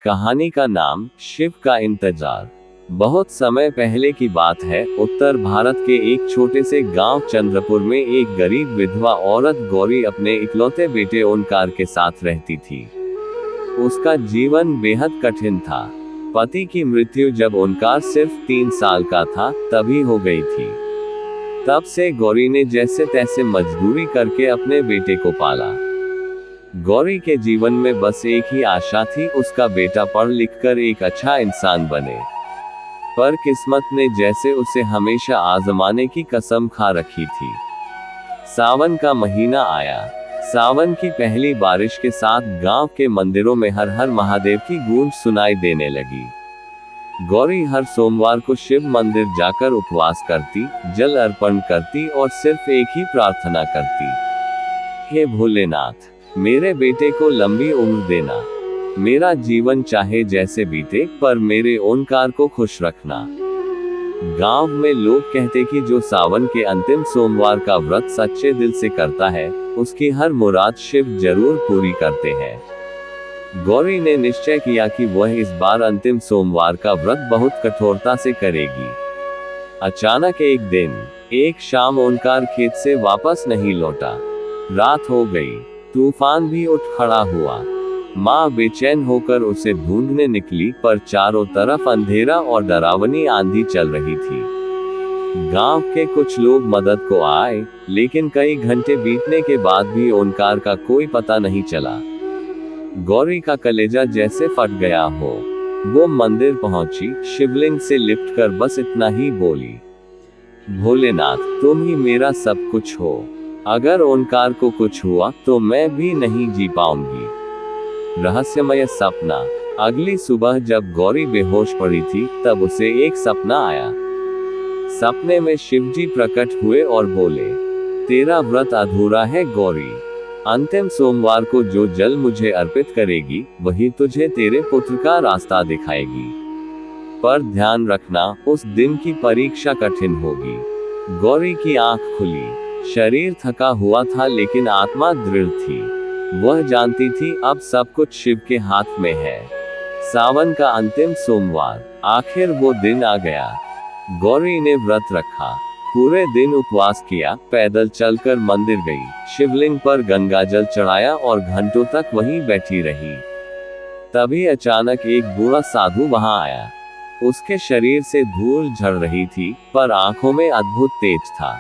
कहानी का नाम शिव का इंतजार। बहुत समय पहले की बात है। उत्तर भारत के एक छोटे से गांव चंद्रपुर में एक गरीब विधवा औरत गौरी अपने इकलौते बेटे ओंकार के साथ रहती थी। उसका जीवन बेहद कठिन था। पति की मृत्यु जब ओंकार सिर्फ 3 साल का था तभी हो गई थी। तब से गौरी ने जैसे तैसे मजदूरी करके अपने बेटे को पाला। गौरी के जीवन में बस एक ही आशा थी, उसका बेटा पढ़ लिख कर एक अच्छा इंसान बने। पर किस्मत ने जैसे उसे हमेशा आजमाने की कसम खा रखी थी। सावन का महीना आया। सावन की पहली बारिश के साथ गांव के मंदिरों में हर हर महादेव की गूंज सुनाई देने लगी। गौरी हर सोमवार को शिव मंदिर जाकर उपवास करती, जल अर्पण करती और सिर्फ एक ही प्रार्थना करती, हे भोलेनाथ, मेरे बेटे को लंबी उम्र देना। मेरा जीवन चाहे जैसे बीते, पर मेरे ओंकार को खुश रखना। गांव में लोग कहते कि जो सावन के अंतिम सोमवार का व्रत सच्चे दिल से करता है, उसकी हर मुराद शिव जरूर पूरी करते हैं। गौरी ने निश्चय किया कि वह इस बार अंतिम सोमवार का व्रत बहुत कठोरता से करेगी। अचानक एक दिन, एक शाम ओंकार खेत से वापस नहीं लौटा। रात हो गई, तूफान भी उठ खड़ा हुआ। माँ बेचैन होकर उसे ढूंढने निकली, पर चारों तरफ अंधेरा और डरावनी आंधी चल रही थी। गांव के कुछ लोग मदद को आए, लेकिन कई घंटे बीतने के बाद भी ओंकार का कोई पता नहीं चला। गौरी का कलेजा जैसे फट गया हो। वो मंदिर पहुंची, शिवलिंग से लिपट कर बस इतना ही बोली, भोलेनाथ, तुम ही मेरा सब कुछ हो। अगर ओंकार को कुछ हुआ तो मैं भी नहीं जी पाऊंगी। रहस्यमय सपना। अगली सुबह जब गौरी बेहोश पड़ी थी, तब उसे एक सपना आया। सपने में शिवजी प्रकट हुए और बोले, तेरा व्रत अधूरा है गौरी। अंतिम सोमवार को जो जल मुझे अर्पित करेगी, वही तुझे तेरे पुत्र का रास्ता दिखाएगी। पर ध्यान रखना, उस दिन की परीक्षा कठिन होगी। गौरी की आंख खुली। शरीर थका हुआ था, लेकिन आत्मा दृढ़ थी। वह जानती थी अब सब कुछ शिव के हाथ में है। सावन का अंतिम सोमवार, आखिर वो दिन आ गया। गौरी ने व्रत रखा, पूरे दिन उपवास किया, पैदल चलकर मंदिर गई, शिवलिंग पर गंगा जल चढ़ाया और घंटों तक वहीं बैठी रही। तभी अचानक एक बूढ़ा साधु वहां आया। उसके शरीर से धूल झड़ रही थी, पर आंखों में अद्भुत तेज था।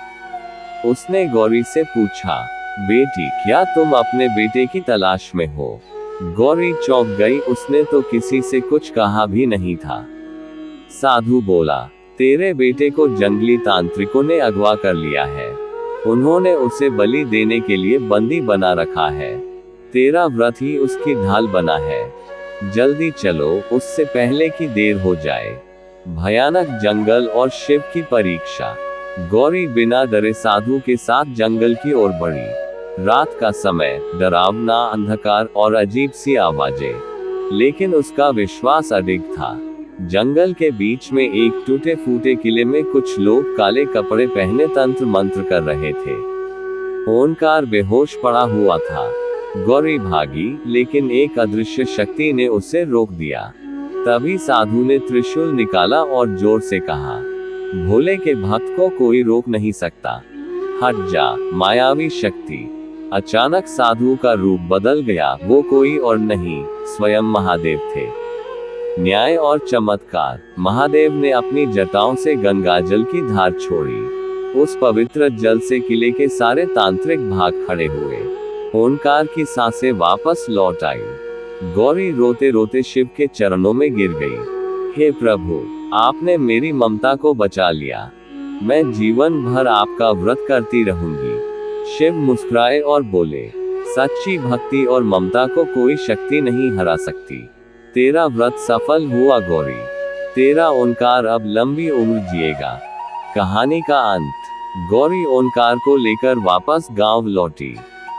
उसने गौरी से पूछा, बेटी, क्या तुम अपने बेटे की तलाश में हो? गौरी चौंक गई, उसने तो किसी से कुछ कहा भी नहीं था। साधु बोला, तेरे बेटे को जंगली तांत्रिकों ने अगवा कर लिया है। उन्होंने उसे बलि देने के लिए बंदी बना रखा है। तेरा व्रत ही उसकी ढाल बना है। जल्दी चलो, उससे पहले कि देर हो जाए। भयानक जंगल और शिव की परीक्षा। गौरी बिना डरे साधु के साथ जंगल की ओर बढ़ी। रात का समय, डरावना अंधकार और अजीब सी आवाजें, लेकिन उसका विश्वास अडिग था। जंगल के बीच में एक टूटे फूटे किले में कुछ लोग काले कपड़े पहने तंत्र मंत्र कर रहे थे। ओंकार बेहोश पड़ा हुआ था। गौरी भागी, लेकिन एक अदृश्य शक्ति ने उसे रोक दिया। तभी साधु ने त्रिशूल निकाला और जोर से कहा, भोले के भक्त को कोई रोक नहीं सकता। हट जा, मायावी शक्ति। अचानक साधु का रूप बदल गया। वो कोई और नहीं, स्वयं महादेव थे। न्याय और चमत्कार। महादेव ने अपनी जटाओं से गंगाजल की धार छोड़ी। उस पवित्र जल से किले के सारे तांत्रिक भाग खड़े हुए। ओंकार की सांसें वापस लौट आई। गौरी रोते रोते शिव के चरणों में गिर गई। हे प्रभु, आपने मेरी ममता को बचा लिया। मैं जीवन भर आपका व्रत करती रहूंगी। शिव मुस्कुराए और बोले, सच्ची भक्ति और ममता को कोई शक्ति नहीं हरा सकती। तेरा व्रत सफल हुआ गौरी। तेरा ओंकार अब लंबी उम्र जिएगा। कहानी का अंत। गौरी ओंकार को लेकर वापस गांव लौटी।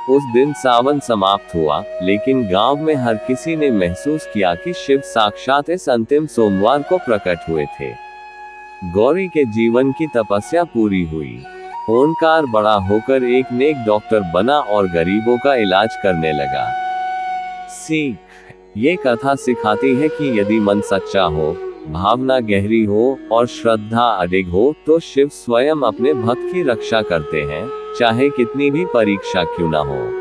उस दिन सावन समाप्त हुआ, लेकिन गांव में हर किसी ने महसूस किया कि शिव साक्षात इस अंतिम सोमवार को प्रकट हुए थे। गौरी के जीवन की तपस्या पूरी हुई। ओंकार बड़ा होकर एक नेक डॉक्टर बना और गरीबों का इलाज करने लगा। सीख। ये कथा सिखाती है कि यदि मन सच्चा हो, भावना गहरी हो और श्रद्धा अडिग हो तो शिव स्वयं अपने भक्त की रक्षा करते हैं, चाहे कितनी भी परीक्षा क्यों न हो।